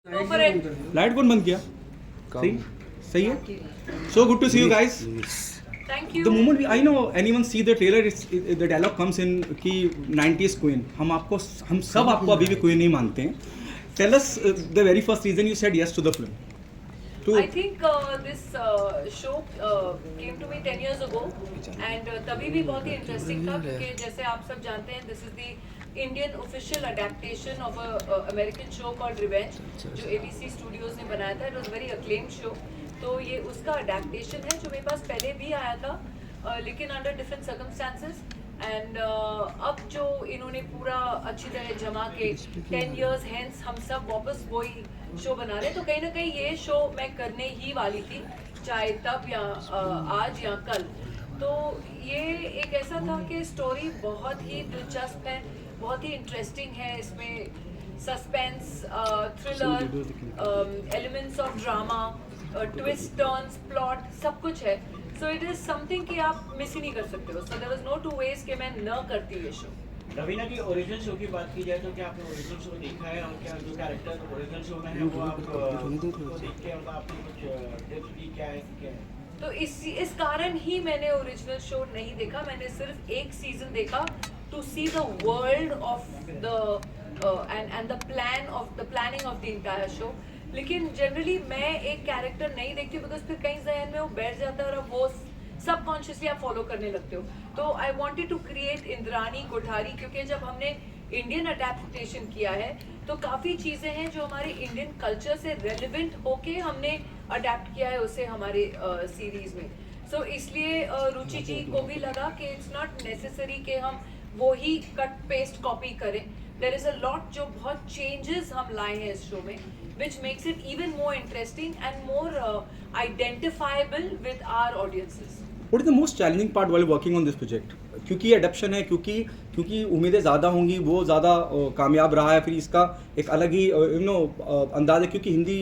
Go for it. Light कौन बंद किया? सही सही है. So good to see you guys. Thank you. The moment I know anyone see the trailer, the dialogue comes in कि 90s queen. हम सब आपको अभी भी queen नहीं मानते हैं. Tell us the very first reason you said yes to the film. I think this show came to me 10 years ago and तभी भी बहुत ही interesting था क्योंकि जैसे आप सब जानते हैं this is the Indian official adaptation of a American show called Revenge जो ABC Studios ने बनाया था. It was very acclaimed show. तो ये उसका adaptation है जो मेरे पास पहले भी आया था लेकिन under different circumstances. एंड अब जो इन्होंने पूरा अच्छी तरह जमा के 10 years hence हम सब वापस वही शो बना रहे हैं. तो कहीं ना कहीं ये शो मैं करने ही वाली थी चाहे तब या आज या कल. तो ये एक ऐसा था कि स्टोरी बहुत ही दिलचस्प है, बहुत ही इंटरेस्टिंग है. इसमें suspense, thriller, elements of drama, twist, turns, plot सब कुछ है. सो इट इज समथिंग कि आप मिस ही नहीं कर सकते हो. So there was no two ways कि मैं न करती ये शो. रवीना की ओरिजिनल शो की बात की जाए तो क्या आपने ओरिजिनल शो देखा है और क्या जो कैरेक्टर ओरिजिनल शो में है वो आप देख के मतलब आपने कुछ टिप्स दी क्या है? तो इस कारण ही मैंने ओरिजिनल शो नहीं देखा. मैंने सिर्फ एक सीजन देखा to see the world of the end the planning of the entire show. लेकिन जनरली मैं एक कैरेक्टर नहीं देखती बिकॉज फिर कहीं जहन में वो बैठ जाता है और वो सबकॉन्शियसली आप फॉलो करने लगते हो. तो I wanted to create Indrani Kothari क्योंकि जब हमने इंडियन अडेप्टेशन किया है तो काफ़ी चीज़ें हैं जो हमारे इंडियन कल्चर से रेलिवेंट होके हमने अडेप्ट किया है उसे हमारे सीरीज में. सो इसलिए रुचि जी को भी लगा कि इट्स नॉट नेसेसरी कि हम वो ही कट पेस्ट कॉपी करें. देयर इज़ अ लॉट जो बहुत चेंजेस हम लाए हैं इस शो में which makes it even more interesting and more identifiable with our audiences. What is the most challenging part while working on this project? क्योंकि ये अडेप्शन है, क्योंकि उम्मीदें ज़्यादा होंगी, वो ज़्यादा कामयाब रहा है, फिर इसका एक अलग ही अंदाज है क्योंकि हिंदी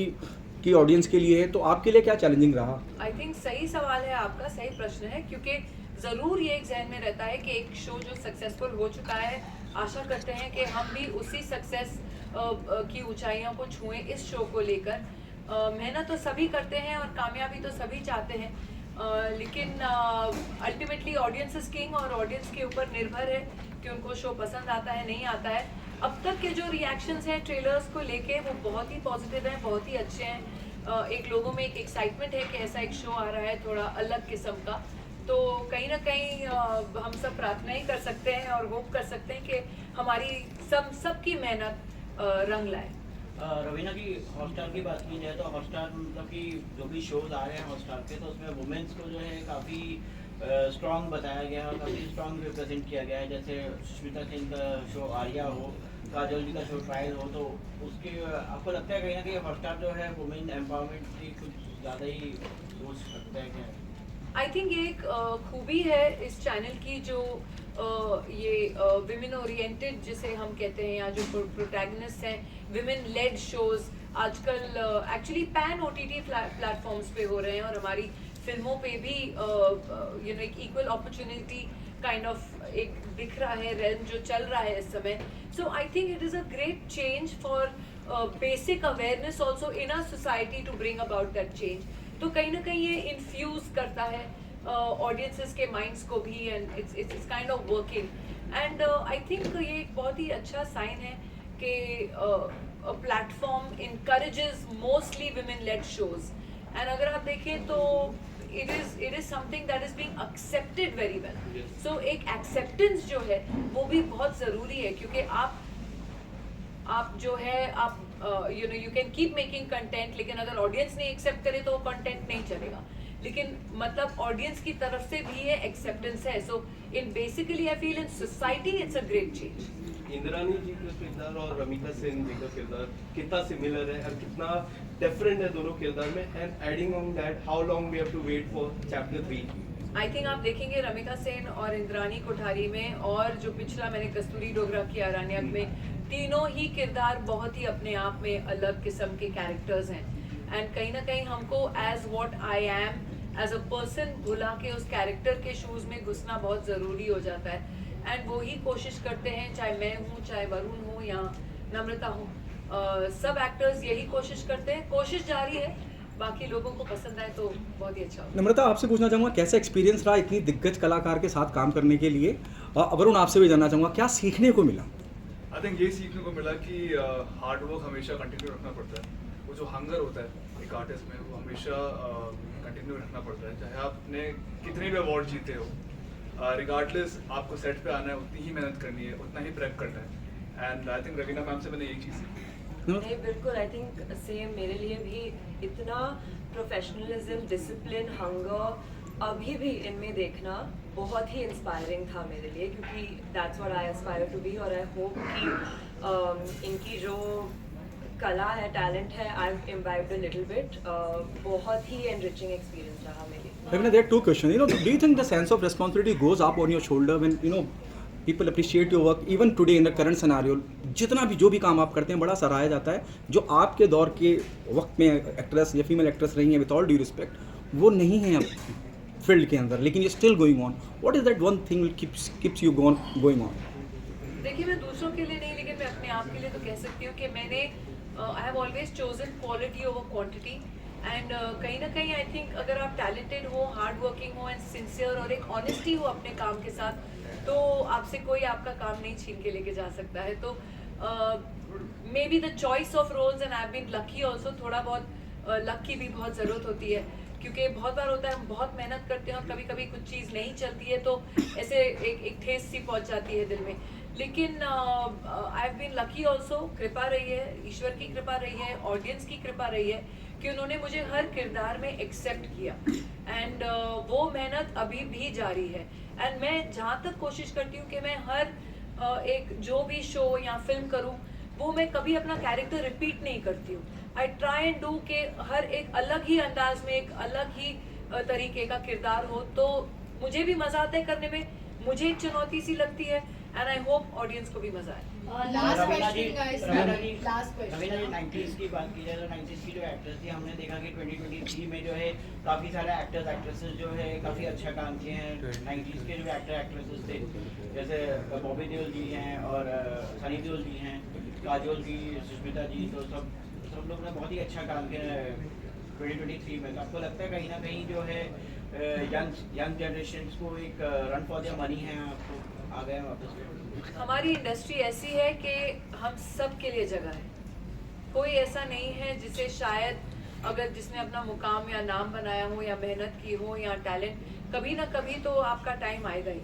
की ऑडियंस के लिए है. तो आपके लिए क्या चैलेंजिंग रहा? आई थिंक सही सवाल है आपका, सही प्रश्न है क्योंकि ज़रूर ये एक जहन में रहता है कि एक शो जो सक्सेसफुल हो चुका है आशा करते हैं कि हम भी उसी सक्सेस की ऊंचाइयों को छुएं इस शो को लेकर. मेहनत तो सभी करते हैं और कामयाबी तो सभी चाहते हैं लेकिन अल्टीमेटली ऑडियंस इज किंग और ऑडियंस के ऊपर निर्भर है कि उनको शो पसंद आता है नहीं आता है. अब तक के जो रिएक्शंस हैं ट्रेलर्स को लेके वो बहुत ही पॉजिटिव हैं, बहुत ही अच्छे हैं. एक लोगों में एक एक्साइटमेंट है कि ऐसा एक शो आ रहा है थोड़ा अलग किस्म का. तो कहीं ना कहीं हम सब प्रार्थना ही कर सकते हैं और होप कर सकते हैं कि हमारी सबकी मेहनत रंग लाए. रवीना की हॉटस्टार की बात की जाए तो हॉटस्टार मतलब कि जो भी शोज आ रहे हैं हॉटस्टार पे तो उसमें वुमेन्स को जो है काफ़ी स्ट्रॉन्ग बताया गया है और काफ़ी स्ट्रॉन्ग रिप्रेजेंट किया गया है. जैसे सुष्मिता सेन का शो आर्या हो, काजल जी का शो ट्रायल हो, तो उसके आपको लगता है कहीं ना कहीं हॉटस्टार जो है वुमेन एम्पावरमेंट की कुछ ज़्यादा ही सोच सकता है क्या? आई थिंक ये एक खूबी है इस चैनल की जो ये विमेन ओरिएंटेड जिसे हम कहते हैं या जो प्रोटैगनिस्ट हैं विमेन लेड शोज आजकल एक्चुअली पैन OTT प्लेटफॉर्म्स पे हो रहे हैं और हमारी फिल्मों पे भी एक इक्वल अपॉर्चुनिटी काइंड ऑफ एक दिख रहा है रेल जो चल रहा है इस समय. So I think it is a great change for basic awareness also in a society to bring about that change. तो कहीं ना कहीं ये इन्फ्यूज करता है ऑडियंसेस के माइंड्स को भी and it's kind of working and I think ये एक बहुत ही अच्छा साइन है कि platform encourages mostly women lead shows. And अगर आप देखें तो it is something that is being accepted very well. So एक acceptance जो है वो भी बहुत ज़रूरी है क्योंकि आप जो है आप you can keep making content लेकिन अगर ऑडियंस नहीं एक्सेप्ट करे तो वो कंटेंट नहीं चलेगा. लेकिन मतलब ऑडियंस की तरफ से भी ये एक्सेप्टेंस है. So in basically I feel in society it's a great change. Indrani ji का किरदार और रमिता सेन जी का किरदार कितना सिमिलर है और कितना डिफरेंट है दोनों किरदार में and adding on that how long we have to wait for chapter 3? I think आप देखेंगे रमिता सेन और इंद्रानी कोठारी में और जो पिछला मैंने कस्तूरी डोगरा किया अरण्यक में तीनों ही किरदार बहुत ही अपने आप में अलग किस्म के कैरेक्टर्स हैं. एंड कहीं ना कहीं हमको as what I am as a person भुला के उस कैरेक्टर के शूज़ में घुसना बहुत ज़रूरी हो जाता है. एंड वो ही कोशिश करते हैं चाहे मैं हूँ चाहे वरुण हो या नम्रता हो सब एक्टर्स यही कोशिश करते हैं, कोशिश जारी है, बाकी लोगों को पसंद आए तो बहुत ही अच्छा होगा। नम्रता, आपसे पूछना चाहूँगा कैसा एक्सपीरियंस रहा इतनी दिग्गज कलाकार के साथ काम करने के लिए? वरुण, आपसे भी जानना चाहूँगा क्या सीखने को मिला? आई थिंक ये सीखने को मिला कि हार्ड वर्क हमेशा कंटिन्यू रखना पड़ता है। वो जो हंगर होता है एक आर्टिस्ट में, वो हमेशा कंटिन्यू रखना पड़ता है, चाहे आपने कितने भी अवार्ड जीते हो, रिगार्डलेस आपको सेट पे आना है, उतनी ही मेहनत करनी है, उतना ही प्रेप करना है। And I think Raveena ma'am से मैंने यही चीज़ सीखी। नहीं बिल्कुल, आई थिंक सेम मेरे लिए भी इतना प्रोफेशनलिज्म, डिसिप्लिन, हंगर अभी भी इनमें देखना बहुत ही इंस्पायरिंग था मेरे लिए, क्योंकि that's what I aspire to be. और आई होप कि इनकी जो कला है, टैलेंट है, I have imbibed a little bit. बहुत ही एनरिचिंग एक्सपीरियंस रहा मेरे लिए। Ravina, there are two questions. Do you think the sense of responsibility goes up on your shoulder when people appreciate your work? Even today in the current scenario, जितना भी जो भी काम आप करते हैं बड़ा सराहा जाता है। जो आपके दौर के वक्त में एक्ट्रेस या फीमेल एक्ट्रेस रही हैं, विद ऑल ड्यू रिस्पेक्ट, वो नहीं है अब फील्ड के अंदर, लेकिन ये still going on. What is that one thing keeps you going on? देखिए, मैं दूसरों के लिए नहीं, लेकिन मैं अपने आप के लिए तो कह सकती हूँ कि मैंने I have always chosen quality over quantity. And कहीं ना कहीं आई थिंक अगर आप टैलेंटेड हो, हार्ड वर्किंग हो एंड सिंसियर और एक ऑनेस्टी हो अपने काम के साथ, तो आपसे कोई आपका काम नहीं छीन के लेके जा सकता है। तो maybe the choice of roles, and I have been lucky also, थोड़ा बहुत लक की भी बहुत ज़रूरत होती है, क्योंकि बहुत बार होता है हम बहुत मेहनत करते हैं और कभी कभी कुछ चीज़ नहीं चलती है, तो ऐसे एक ठेस सी पहुंच जाती है दिल में। लेकिन I have been lucky also, कृपा रही है, ईश्वर की कृपा रही है, ऑडियंस की कृपा रही है कि उन्होंने मुझे हर किरदार में एक्सेप्ट किया। एंड वो मेहनत अभी भी जारी है। एंड मैं जहाँ तक कोशिश करती हूँ कि मैं हर एक जो भी शो या फिल्म करूँ, वो मैं कभी अपना कैरेक्टर रिपीट नहीं करती हूँ। आई ट्राई एंड डू के हर एक अलग ही अंदाज में, एक अलग ही तरीके का किरदार हो, तो मुझे भी मज़ा आता है करने में, मुझे एक चुनौती सी लगती है, एंड आई होप ऑडियंस को भी मज़ा आए। लास्ट रवीना जी, क्वेश्चन गाइस, रवीना जी, लास्ट रवीना जी, क्वेश्चन। 90s की बात की जाए तो 90s की जो एक्ट्रेस थी, हमने देखा कि 2023 में जो है काफ़ी सारे एक्टर्स एक्ट्रेसेस जो है काफ़ी अच्छा काम किए हैं। 90s के जो एक्टर एक्ट्रेसेस थे, जैसे बॉबी देओल जी हैं और सनी देओल जी हैं, काजोल जी, सुष्मिता जी, तो सब लोग ने बहुत ही अच्छा काम किया है 2023 में। तो आपको लगता है कहीं ना कहीं जो है यंग जनरेशन को एक रन फॉर देयर मनी है, आपको आ गए वापस? हमारी इंडस्ट्री ऐसी है कि हम सब के लिए जगह है। कोई ऐसा नहीं है जिसे शायद अगर जिसने अपना मुकाम या नाम बनाया हो या मेहनत की हो या टैलेंट, कभी ना कभी तो आपका टाइम आएगा ही।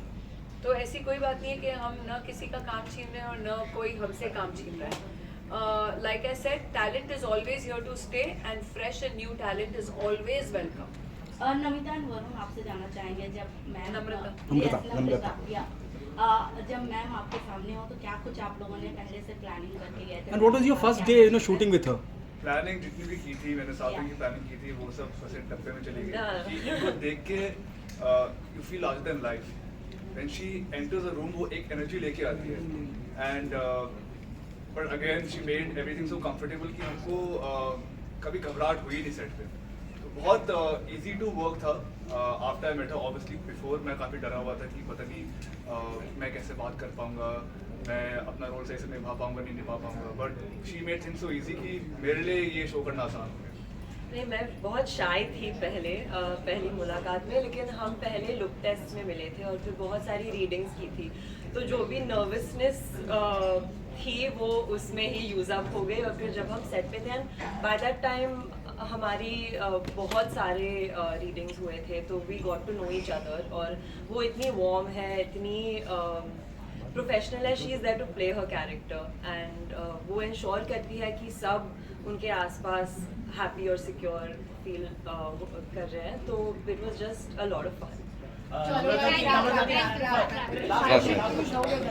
तो ऐसी कोई बात नहीं है कि हम न किसी का काम छीन रहे हैं और न कोई हमसे काम छीन रहा है। Like I said, talent is always here to stay and fresh and new talent is always welcome. Namita and Varun, आपसे जानना चाहेंगे, जब मैम नम्रता। जब मैम आपके सामने हो तो क्या कुछ आप लोगों ने पहले से प्लानिंग करके गए थे? And what was your first day shooting with her? Planning जितनी भी की थी, मैंने सालों की प्लानिंग की थी, वो सब फर्स्ट डब्बे में चली गई। इनको देख के you feel larger than life. When she enters a room, वो एक एनर्जी लेके आती है। And but again she made everything so comfortable कि हमको कभी घबराहट हुई नहीं सेट पे। तो बहुत इजी टू वर्क था। After I met her, obviously before मैं काफ़ी डरा हुआ था कि पता नहीं मैं कैसे बात कर पाऊँगा, मैं अपना रोल सही से निभा पाऊँगा नहीं निभा पाऊँगा। But she made things so easy कि मेरे लिए ये शो करना आसान हो गया। नहीं, मैं बहुत शाय थी पहली मुलाकात में, लेकिन हम पहले लुक टेस्ट में मिले थे और फिर बहुत सारी रीडिंग्स की थी, तो जो भी नर्वसनेस थी वो उसमें ही यूज़ अप हो गई। और फिर जब हम सेट पे थे, बाय दैट टाइम हमारी बहुत सारे रीडिंग्स हुए थे, तो we got to know each other. और वो इतनी वार्म है, इतनी प्रोफेशनल है, she is there to play her character, and वो इंश्योर करती है कि सब उनके आसपास हैप्पी और सिक्योर फील कर रहे हैं। तो it was just a lot of fun. चलो,